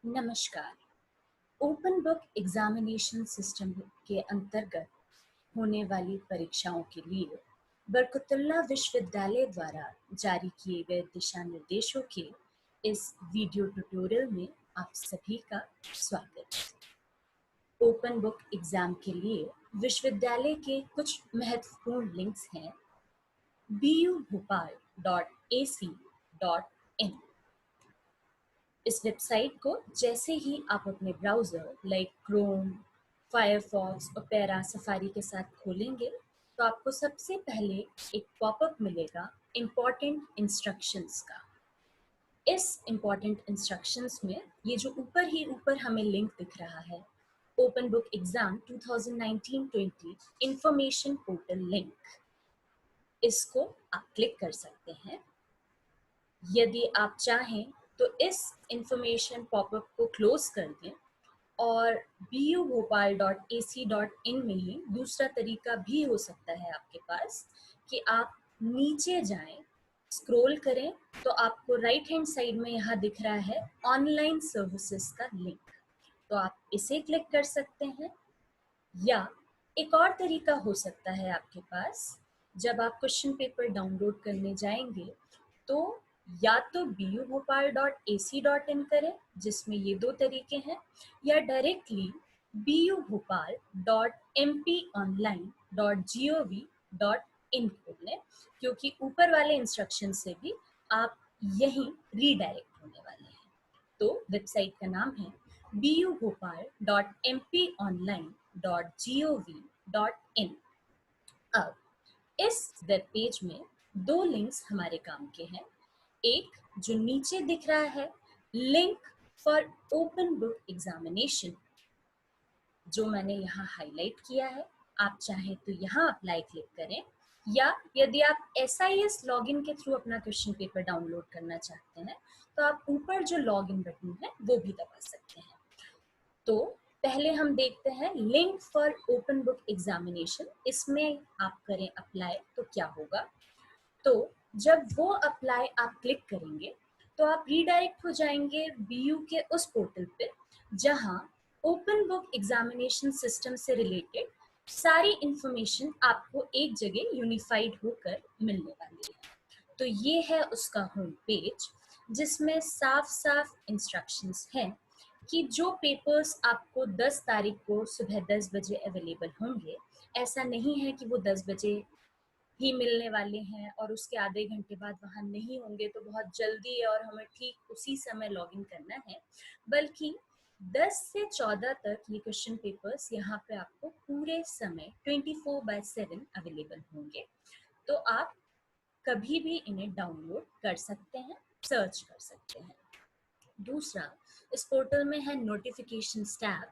नमस्कार। Open book examination system के अंतर्गत होने वाली परीक्षाओं के लिए बरकतुल्लाह विश्वविद्यालय द्वारा जारी किए गए दिशा निर्देशों के इस वीडियो ट्यूटोरियल में आप सभी का स्वागत है। ओपन बुक एग्जाम के लिए विश्वविद्यालय के कुछ महत्वपूर्ण लिंक्स हैं bubhopal.ac.in। इस वेबसाइट को जैसे ही आप अपने browser like Chrome, Firefox, opera, safari के साथ खोलेंगे तो आपको सबसे पहले एक पॉपअप मिलेगा इम्पॉर्टेंट इंस्ट्रक्शंस का। इस इम्पॉर्टेंट इंस्ट्रक्शंस में ये जो ऊपर हमें लिंक दिख रहा है, open book exam 2019-20 information portal link, इसको आप क्लिक कर सकते हैं। यदि आप चाहें तो इस इंफॉर्मेशन पॉपअप को क्लोज कर दें और bubhopal.ac.in में ही दूसरा तरीका भी हो सकता है आपके पास कि आप नीचे जाएं, स्क्रॉल करें तो आपको राइट हैंड साइड में यहाँ दिख रहा है ऑनलाइन सर्विसेज का लिंक, तो आप इसे क्लिक कर सकते हैं। या एक और तरीका हो सकता है आपके पास, जब आप क्वेश्चन पेपर डाउनलोड करने जाएंगे तो या तो bubhopal.ac.in करें जिसमें ये दो तरीके हैं, या डायरेक्टली bubhopal.mponline.gov.in खोल लें, क्योंकि ऊपर वाले इंस्ट्रक्शन से भी आप यहीं रीडायरेक्ट होने वाले हैं। तो वेबसाइट का नाम है bubhopal.mponline.gov.in। अब इस वेब पेज में दो लिंक्स हमारे काम के हैं। एक जो नीचे दिख रहा है, link for open book examination, जो मैंने यहाँ हाईलाइट किया है, आप चाहें तो यहाँ अप्लाई क्लिक करें, या यदि आप SIS लॉगिन के थ्रू अपना क्वेश्चन पेपर डाउनलोड करना चाहते हैं तो आप ऊपर जो लॉगिन बटन है वो भी दबा सकते हैं। तो पहले हम देखते हैं link for open book examination, इसमें आप करें अप्लाई तो क्या होगा। तो जब वो अप्लाई आप क्लिक करेंगे तो आप रीडायरेक्ट हो जाएंगे BU के उस पोर्टल पे जहां ओपन बुक एग्जामिनेशन सिस्टम से रिलेटेड सारी इंफॉर्मेशन आपको एक जगह यूनिफाइड होकर मिलने वाली है। तो ये है उसका होम पेज, जिसमें साफ साफ इंस्ट्रक्शंस हैं कि जो पेपर्स आपको 10 तारीख को सुबह 10 बजे अवेलेबल होंगे, ऐसा नहीं है कि वो 10 बजे ही मिलने वाले हैं और उसके आधे घंटे बाद वहाँ नहीं होंगे तो बहुत जल्दी है और हमें ठीक उसी समय लॉगिन करना है, बल्कि 10 से 14 तक ये क्वेश्चन पेपर्स यहाँ पे आपको पूरे समय 24/7 अवेलेबल होंगे। तो आप कभी भी इन्हें डाउनलोड कर सकते हैं, सर्च कर सकते हैं। दूसरा, इस पोर्टल में है नोटिफिकेशंस टैब,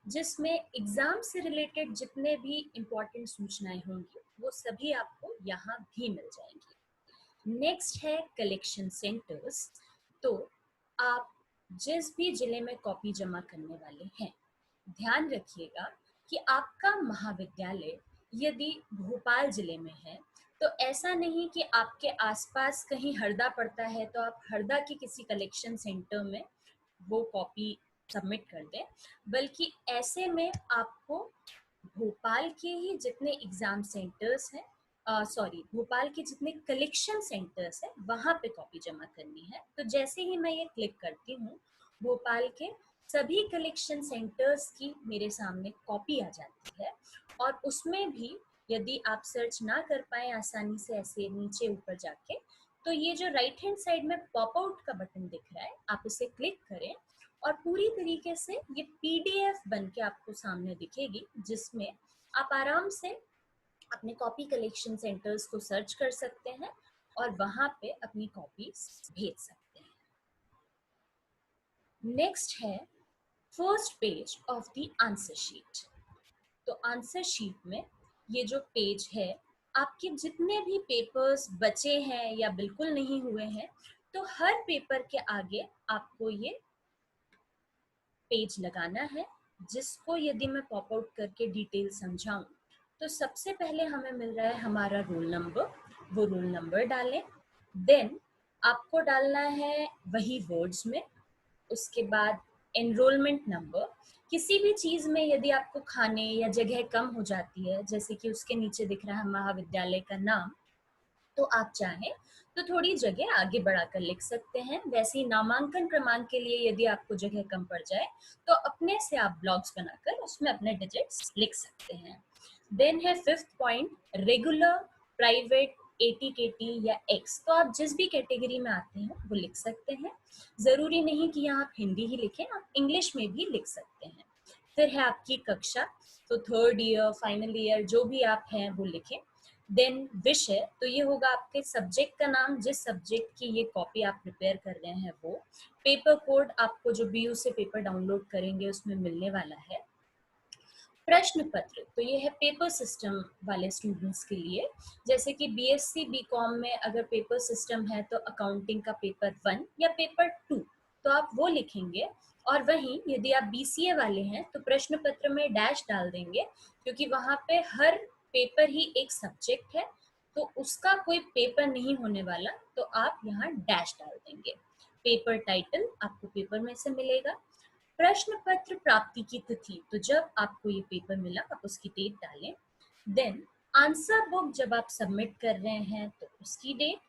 जिसमें एग्जाम से रिलेटेड जितने भी इम्पोर्टेंट सूचनाएं होंगी वो सभी आपको यहाँ भी मिल जाएंगी। नेक्स्ट है कलेक्शन सेंटर्स। तो आप जिस भी जिले में कॉपी जमा करने वाले हैं, ध्यान रखिएगा कि आपका महाविद्यालय यदि भोपाल जिले में है तो ऐसा नहीं कि आपके आसपास कहीं हरदा पड़ता है तो आप हरदा के किसी कलेक्शन सेंटर में वो कॉपी सबमिट कर दें, बल्कि ऐसे में आपको भोपाल के ही जितने एग्जाम सेंटर्स हैं, भोपाल के जितने कलेक्शन सेंटर्स हैं वहाँ पे कॉपी जमा करनी है। तो जैसे ही मैं ये क्लिक करती हूँ, भोपाल के सभी कलेक्शन सेंटर्स की मेरे सामने कॉपी आ जाती है, और उसमें भी यदि आप सर्च ना कर पाए आसानी से ऐसे नीचे ऊपर जाके, तो ये जो राइट हैंड साइड में पॉप आउट का बटन दिख रहा है, आप इसे क्लिक करें और पूरी तरीके से ये PDF बन के आपको सामने दिखेगी, जिसमें आप आराम से अपने कॉपी कलेक्शन सेंटर्स को सर्च कर सकते हैं और वहां पे अपनी कॉपीज भेज सकते हैं। नेक्स्ट है first page of the answer sheet. तो आंसर शीट में ये जो पेज है, आपके जितने भी पेपर्स बचे हैं या बिल्कुल नहीं हुए हैं, तो हर पेपर के आगे आपको ये पेज लगाना है, जिसको यदि मैं पॉप आउट करके डिटेल समझाऊं तो सबसे पहले हमें मिल रहा है हमारा रोल नंबर, वो रोल नंबर डालें। देन आपको डालना है वही वर्ड्स में, उसके बाद एनरोलमेंट नंबर। किसी भी चीज में यदि आपको खाने या जगह कम हो जाती है, जैसे कि उसके नीचे दिख रहा है महाविद्यालय का नाम, तो आप चाहें तो थोड़ी जगह आगे बढ़ाकर लिख सकते हैं। वैसे ही नामांकन क्रमांक के लिए यदि आपको जगह कम पड़ जाए तो अपने से आप ब्लॉक्स बनाकर उसमें अपने डिजिट्स लिख सकते हैं। देन है fifth point, regular, private, ATKT या एक्स। तो आप जिस भी कैटेगरी में आते हैं वो लिख सकते हैं। जरूरी नहीं कि यहाँ आप हिंदी ही लिखें, आप इंग्लिश में भी लिख सकते हैं। फिर है आपकी कक्षा, तो थर्ड ईयर, फाइनल ईयर, जो भी आप हैं वो लिखें। देन विषय, तो ये होगा आपके सब्जेक्ट का नाम, जिस सब्जेक्ट की ये कॉपी आप प्रिपेयर कर रहे हैं वो। पेपर कोड आपको जो बीयू से पेपर डाउनलोड करेंगे उसमें मिलने वाला है। प्रश्न पत्र, तो ये है पेपर सिस्टम वाले स्टूडेंट्स के लिए। जैसे कि बीएससी बीकॉम में अगर पेपर सिस्टम है तो अकाउंटिंग का पेपर 1 या पेपर 2, तो आप वो लिखेंगे। और वहीं यदि आप बीसीए वाले हैं तो प्रश्न पत्र में डैश डाल देंगे, क्योंकि वहां पे हर पेपर ही एक सब्जेक्ट है, तो उसका कोई पेपर नहीं होने वाला, तो आप यहाँ डैश डाल देंगे। पेपर टाइटल आपको पेपर में से मिलेगा। प्रश्न पत्र प्राप्ति की तिथि, तो जब आपको ये पेपर मिला आप उसकी डेट डालें। देन आंसर बुक जब आप सबमिट कर रहे हैं तो उसकी डेट।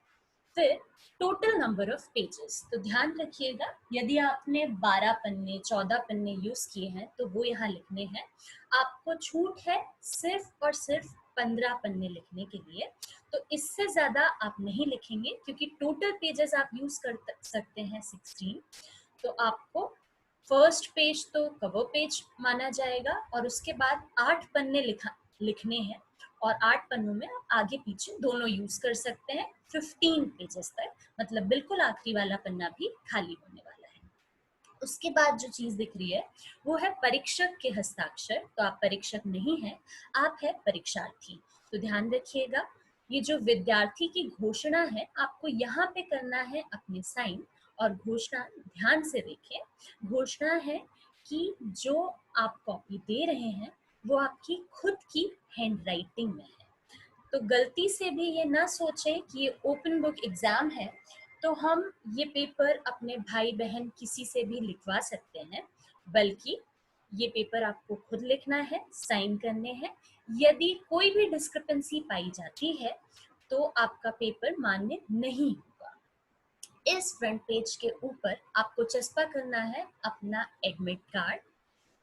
फिर टोटल नंबर ऑफ पेजेस, तो ध्यान रखिएगा यदि आपने 12 पन्ने 14 पन्ने यूज किए हैं तो वो यहाँ लिखने हैं। आपको छूट है सिर्फ और सिर्फ 15 पन्ने लिखने के लिए, तो इससे ज्यादा आप नहीं लिखेंगे, क्योंकि टोटल पेजेस आप यूज कर सकते हैं 16। तो आपको फर्स्ट पेज तो कवर पेज माना जाएगा, और उसके बाद 8 पन्ने लिखने हैं, और 8 पन्नों में आप आगे पीछे दोनों यूज कर सकते हैं 15 पेजेस तक, मतलब बिल्कुल आखिरी वाला पन्ना भी खाली होने वाला है। उसके बाद जो चीज दिख रही है वो है परीक्षक के हस्ताक्षर। तो आप परीक्षक नहीं हैं, आप है परीक्षार्थी। तो ध्यान रखिएगा, ये जो विद्यार्थी की घोषणा है आपको यहाँ पे करना है अपने साइन। और घोषणा ध्यान से देखें, घोषणा है कि जो आप कॉपी दे रहे हैं वो आपकी खुद की हैंड राइटिंग में है। तो गलती से भी ये ना सोचें कि ये ओपन बुक एग्जाम है तो हम ये पेपर अपने भाई बहन किसी से भी लिखवा सकते हैं, बल्कि ये पेपर आपको खुद लिखना है, साइन करने हैं। यदि कोई भी डिस्क्रिपेंसी पाई जाती है तो आपका पेपर मान्य नहीं होगा। इस फ्रंट पेज के ऊपर आपको चस्पा करना है अपना एडमिट कार्ड।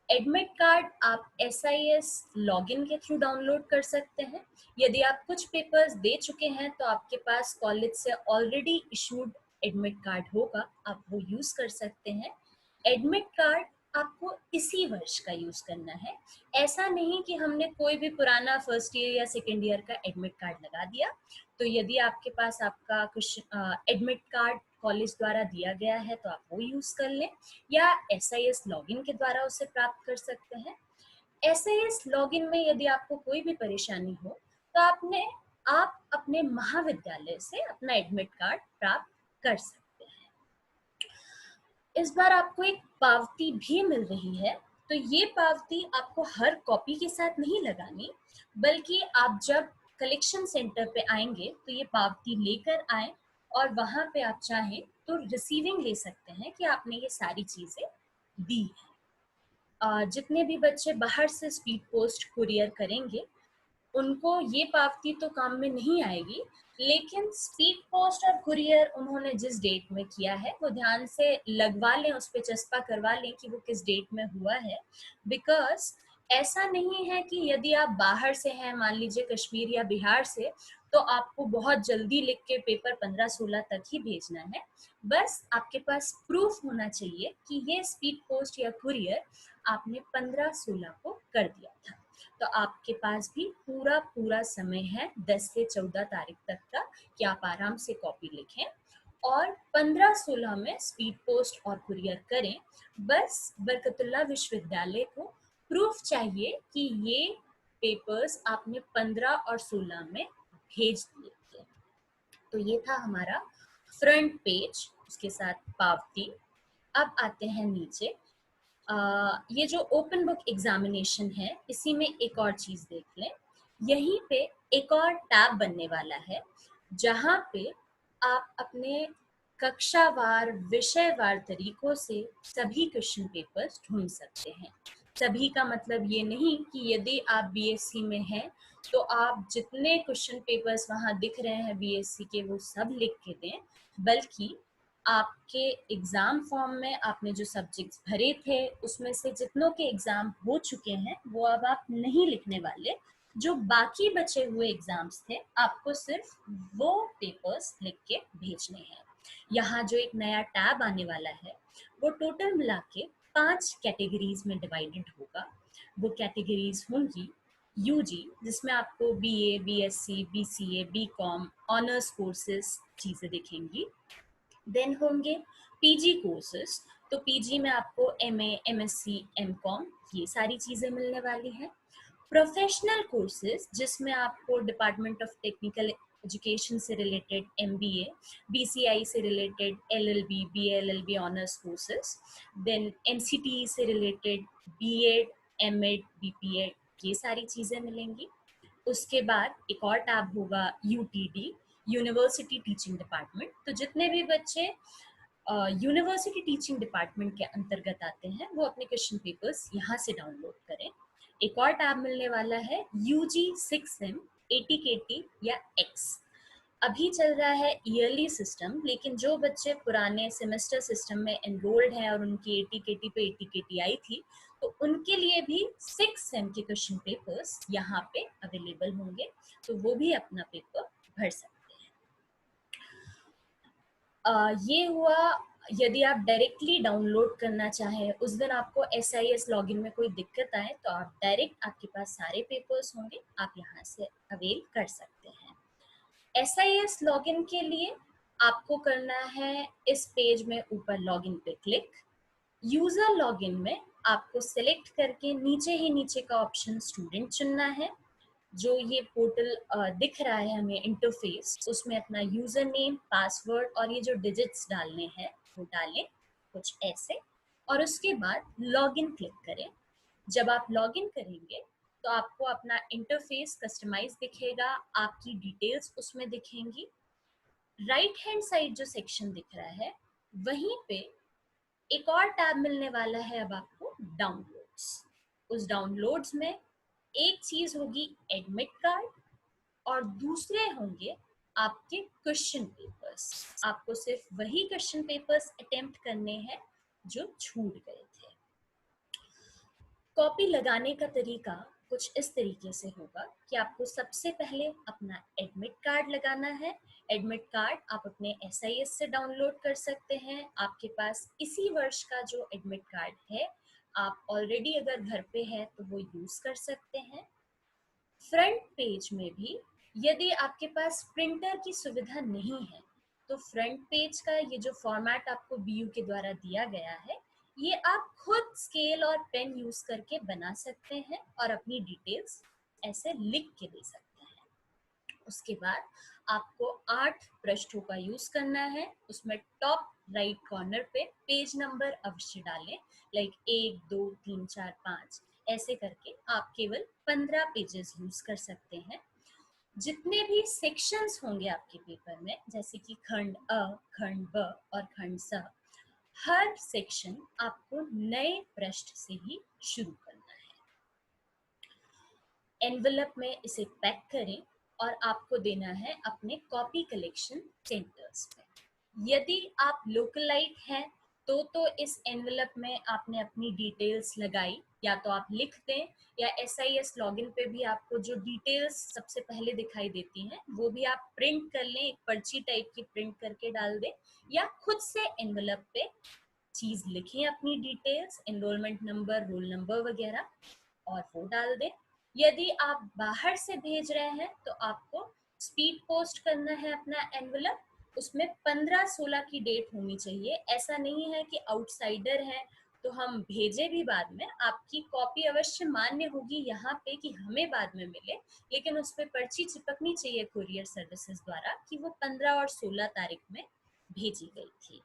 एडमिट कार्ड आप SIS लॉगिन के थ्रू डाउनलोड कर सकते हैं। यदि आप कुछ पेपर्स दे चुके हैं तो आपके पास कॉलेज से ऑलरेडी इशूड एडमिट कार्ड होगा, आप वो यूज कर सकते हैं। एडमिट कार्ड आपको इसी वर्ष का यूज करना है। ऐसा नहीं कि हमने कोई भी पुराना फर्स्ट ईयर या सेकेंड ईयर का एडमिट कार्ड लगा दिया। तो यदि आपके पास आपका कुछ एडमिट कार्ड कॉलेज द्वारा दिया गया है तो आप वो यूज कर लें, या SIS लॉगिन के द्वारा उसे प्राप्त कर सकते हैं। SIS लॉगिन में यदि आपको कोई भी परेशानी हो तो आप अपने महाविद्यालय से अपना एडमिट कार्ड प्राप्त कर सकते हैं। इस बार आपको एक पावती भी मिल रही है। तो ये पावती आपको हर कॉपी के साथ नहीं लगानी, बल्कि आप जब कलेक्शन सेंटर पे आएंगे तो ये पावती लेकर आए, और वहां पे आप चाहें तो रिसीविंग ले सकते हैं कि आपने ये सारी चीजें दी हैं। जितने भी बच्चे बाहर से स्पीड पोस्ट कुरियर करेंगे उनको ये पावती तो काम में नहीं आएगी, लेकिन स्पीड पोस्ट और कुरियर उन्होंने जिस डेट में किया है वो ध्यान से लगवा लें, उस पर चस्पा करवा लें कि वो किस डेट में हुआ है। बिकॉज ऐसा नहीं है कि यदि आप बाहर से हैं, मान लीजिए कश्मीर या बिहार से, तो आपको बहुत जल्दी लिख के पेपर 15-16 तक ही भेजना है। बस आपके पास प्रूफ होना चाहिए कि ये स्पीड पोस्ट या कुरियर आपने 15-16 को कर दिया था। तो आपके पास भी पूरा पूरा समय है 10 से 14 तारीख तक का कि आप आराम से कॉपी लिखें और 15-16 में स्पीड पोस्ट और कुरियर करें। बस बरकतुल्लाह विश्वविद्यालय को प्रूफ चाहिए कि ये पेपर्स आपने 15 और 16 में भेज दिए थे। तो ये था हमारा फ्रंट पेज, उसके साथ पावती। अब आते हैं नीचे। ये जो ओपन बुक एग्जामिनेशन है इसी में एक और चीज देख लें। यहीं पे एक और टैब बनने वाला है जहाँ पे आप अपने कक्षावार विषयवार तरीकों से सभी क्वेश्चन पेपर्स ढूंढ सकते हैं। सभी का मतलब ये नहीं कि यदि आप बीएससी में हैं तो आप जितने क्वेश्चन पेपर्स वहाँ दिख रहे हैं बीएससी के वो सब लिख के दें, बल्कि आपके एग्ज़ाम फॉर्म में आपने जो सब्जेक्ट्स भरे थे उसमें से जितनों के एग्ज़ाम हो चुके हैं वो अब आप नहीं लिखने वाले। जो बाकी बचे हुए एग्ज़ाम्स थे आपको सिर्फ वो पेपर्स लिख के भेजने हैं। यहाँ जो एक नया टैब आने वाला है वो टोटल मिला के 5 कैटेगरीज में डिवाइडेड होगा। वो कैटेगरीज होंगी यूजी, जिसमें आपको BA, BSc, BCA, BCom, honours courses चीज़ें दिखेंगी। देन होंगे पीजी कोर्सेज, तो पीजी में आपको एमए, एमएससी, एमकॉम ये सारी चीज़ें मिलने वाली हैं। प्रोफेशनल कोर्सेज जिसमें आपको डिपार्टमेंट ऑफ टेक्निकल एजुकेशन से रिलेटेड एमबीए, बीसीआई से related LLB, BLLB honours courses, then MCT से रिलेटेड बीएड, एमएड, बीपीएड ये सारी चीज़ें मिलेंगी। उसके बाद एक और टैब होगा यूटीडी, यूनिवर्सिटी टीचिंग डिपार्टमेंट। तो जितने भी बच्चे यूनिवर्सिटी टीचिंग डिपार्टमेंट के अंतर्गत आते हैं वो अपने क्वेश्चन पेपर्स यहाँ से डाउनलोड करें। एक और टैब मिलने वाला है यूजी 6M, एटीकेटी या एक्स। अभी चल रहा है ईयरली सिस्टम, लेकिन जो बच्चे पुराने सेमेस्टर सिस्टम में एनरोल्ड हैं और उनकी एटीकेटी पे एटीकेटी आई थी तो उनके लिए भी 6M के क्वेश्चन पेपर्स यहाँ पे अवेलेबल होंगे, तो वो भी अपना पेपर भर सकते हैं। ये हुआ यदि आप डायरेक्टली डाउनलोड करना चाहें। उस दिन आपको SIS लॉगिन में कोई दिक्कत आए तो आप डायरेक्ट, आपके पास सारे पेपर्स होंगे, आप यहाँ से अवेल कर सकते हैं। SIS लॉगिन के लिए आपको करना है इस पेज में ऊपर लॉगिन पे क्लिक। यूजर लॉगिन में आपको सिलेक्ट करके नीचे ही नीचे का ऑप्शन स्टूडेंट चुनना है। जो ये पोर्टल दिख रहा है हमें इंटरफेस, उसमें अपना यूजर नेम, पासवर्ड और ये जो डिजिट्स डालने हैं वो डालें कुछ ऐसे, और उसके बाद लॉगिन क्लिक करें। जब आप लॉगिन करेंगे तो आपको अपना इंटरफेस कस्टमाइज दिखेगा, आपकी डिटेल्स उसमें दिखेंगी। राइट हैंड साइड जो सेक्शन दिख रहा है वहीं पे एक और टैब मिलने वाला है अब आपको, डाउनलोड्स। उस डाउनलोड्स में एक चीज होगी एडमिट कार्ड और दूसरे होंगे आपके क्वेश्चन पेपर्स। आपको सिर्फ वही क्वेश्चन पेपर्स अटेम्प्ट करने हैं जो छूट गए थे। कॉपी लगाने का तरीका कुछ इस तरीके से होगा कि आपको सबसे पहले अपना एडमिट कार्ड लगाना है। एडमिट कार्ड आप अपने SIS से डाउनलोड कर सकते हैं। आपके पास इसी वर्ष का जो एडमिट कार्ड है, आप ऑलरेडी अगर घर पे है तो वो यूज़ कर सकते हैं। फ्रंट पेज में भी यदि आपके पास प्रिंटर की सुविधा नहीं है तो फ्रंट पेज का ये जो फॉर्मेट आपको BU के द्वारा दिया गया है ये आप खुद स्केल और पेन यूज करके बना सकते हैं और अपनी डिटेल्स ऐसे लिख के दे सकते हैं। उसके बाद आपको 8 पृष्ठों का यूज करना है। उसमें टॉप राइट कॉर्नर पे पेज नंबर अवश्य डालें, लाइक 1, 2, 3, 4, 5 ऐसे करके आप केवल 15 पेजेस यूज कर सकते हैं। जितने भी सेक्शंस होंगे आपके पेपर में, जैसे कि खंड अ, खंड ब और खंड स, हर सेक्शन आपको नए पृष्ठ से ही शुरू करना है। एनवेलप में इसे पैक करें और आपको देना है अपने कॉपी कलेक्शन सेंटर्स पे। यदि आप लोकलाइट हैं तो इस एनवेलप में आपने अपनी डिटेल्स लगाई, या तो आप लिख दें या SIS लॉगिन पे भी आपको जो डिटेल्स सबसे पहले दिखाई देती हैं वो भी आप प्रिंट कर लें, एक पर्ची टाइप की प्रिंट करके डाल दें, या खुद से एनवेलप पे चीज़ लिखें अपनी details, enrolment number, roll number वगैरह, और वो डाल दें। यदि आप बाहर से भेज रहे हैं तो आपको स्पीड पोस्ट करना है अपना एनवेलप। उसमें 15-16 की डेट होनी चाहिए। ऐसा नहीं है कि आउटसाइडर है तो हम भेजे भी बाद में, आपकी कॉपी अवश्य मान्य होगी यहाँ पे कि हमें बाद में मिले, लेकिन उस पर पर्ची चिपकनी चाहिए कुरियर सर्विसेज द्वारा कि वो 15 और 16 तारीख में भेजी गई थी।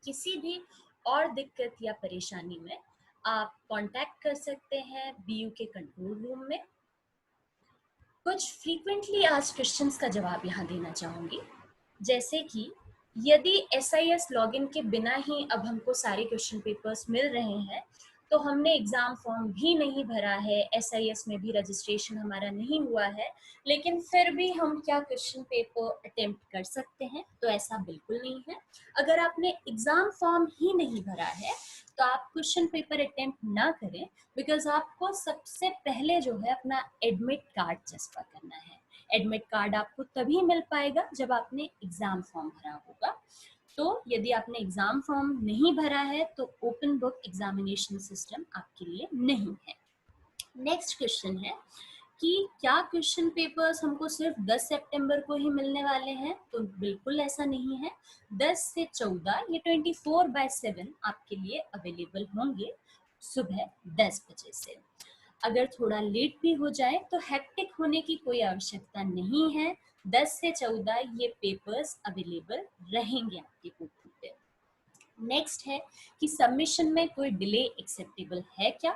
किसी भी और दिक्कत या परेशानी में आप कांटेक्ट कर सकते हैं BU के कंट्रोल रूम में। कुछ फ्रीक्वेंटली आस्क्ड क्वेश्चंस का जवाब यहाँ देना चाहूँगी, जैसे कि यदि SIS लॉगिन के बिना ही अब हमको सारे क्वेश्चन पेपर्स मिल रहे हैं, तो हमने एग्ज़ाम फॉर्म भी नहीं भरा है, SIS में भी रजिस्ट्रेशन हमारा नहीं हुआ है, लेकिन फिर भी हम क्या क्वेश्चन पेपर अटेम्प्ट कर सकते हैं? तो ऐसा बिल्कुल नहीं है। अगर आपने एग्ज़ाम फॉर्म ही नहीं भरा है, तो आप क्वेश्चन पेपर अटेम्प्ट ना करें, बिकॉज़ आपको सबसे पहले जो है अपना एडमिट कार्ड चस्पा करना है। एडमिट कार्ड आपको तभी मिल पाएगा जब आपने एग्ज़ाम फॉर्म भरा होगा। तो यदि आपने एग्ज़ाम फॉर्म नहीं भरा है तो ओपन बुक एग्जामिनेशन सिस्टम आपके लिए नहीं है। नेक्स्ट क्वेश्चन है कि क्या क्वेश्चन पेपर्स हमको सिर्फ 10 सितंबर को ही मिलने वाले हैं? तो बिल्कुल ऐसा नहीं है। 10 से 14 ये 24/7 आपके लिए अवेलेबल होंगे सुबह 10 बजे से। अगर थोड़ा लेट भी हो जाए तो हेक्टिक होने की कोई आवश्यकता नहीं है। 10 से 14 ये पेपर्स अवेलेबल रहेंगे आपके पोर्टल पे। नेक्स्ट है कि सबमिशन में कोई डिले एक्सेप्टेबल है क्या?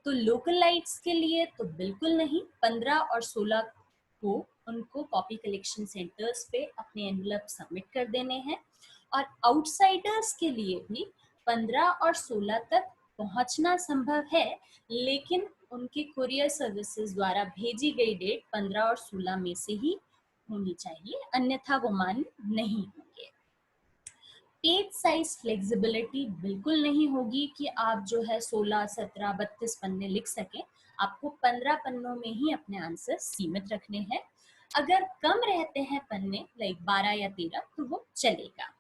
तो लोकल लाइट्स के लिए तो बिल्कुल नहीं। 15 और 16 को उनको कॉपी कलेक्शन सेंटर्स पे अपने एनवलप सबमिट कर देने हैं, और आउटसाइडर्स के लिए भी 15 और 16 तक पहुंचना संभव है, लेकिन उनके कुरियर सर्विसेज द्वारा भेजी गई डेट 15 और 16 में से ही होनी चाहिए, अन्यथा वो मान्य नहीं होंगे। पेज साइज फ्लेक्सिबिलिटी बिल्कुल नहीं होगी कि आप जो है 16, 17, 32 पन्ने लिख सकें। आपको 15 पन्नों में ही अपने आंसर सीमित रखने हैं। अगर कम रहते हैं पन्ने लाइक 12 या 13 तो वो चलेगा।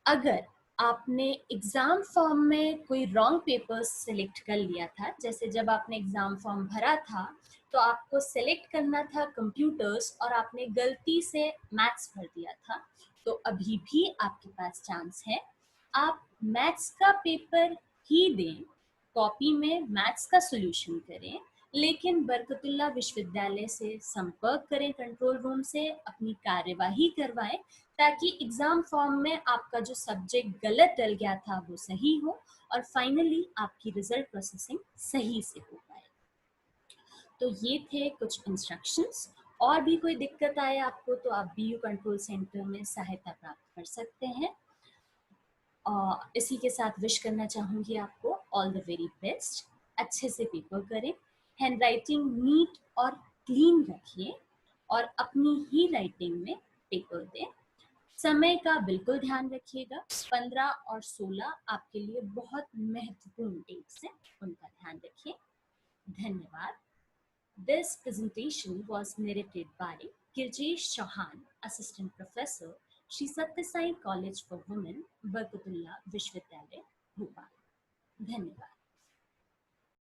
अगर आपने एग्ज़ाम फॉर्म में कोई रॉन्ग पेपर्स सेलेक्ट कर लिया था, जैसे जब आपने एग्ज़ाम फॉर्म भरा था तो आपको सेलेक्ट करना था कंप्यूटर्स और आपने गलती से मैथ्स भर दिया था, तो अभी भी आपके पास चांस है। आप मैथ्स का पेपर ही दें, कॉपी में मैथ्स का सॉल्यूशन करें, लेकिन बरकतुल्लाह विश्वविद्यालय से संपर्क करें, कंट्रोल रूम से अपनी कार्यवाही करवाएं, ताकि एग्जाम फॉर्म में आपका जो सब्जेक्ट गलत डल गया था वो सही हो और फाइनली आपकी रिजल्ट प्रोसेसिंग सही से हो पाए। तो ये थे कुछ इंस्ट्रक्शंस। और भी कोई दिक्कत आए आपको तो आप BU कंट्रोल सेंटर में सहायता प्राप्त कर सकते हैं। इसी के साथ विश करना चाहूँगी आपको ऑल द वेरी बेस्ट। अच्छे से पेपर करें, हैंड राइटिंग नीट और क्लीन रखिए और अपनी ही राइटिंग में पेपर दें। समय का बिल्कुल ध्यान रखिएगा। 15 और 16 आपके लिए बहुत महत्वपूर्ण डेट्स हैं, उनका ध्यान रखिए। धन्यवाद। This presentation was narrated by Kirjesh Chauhan, Assistant Professor, Shri Satya Sai College for Women, Barkatullah Vishwavidyalaya, Bhopal. धन्यवाद।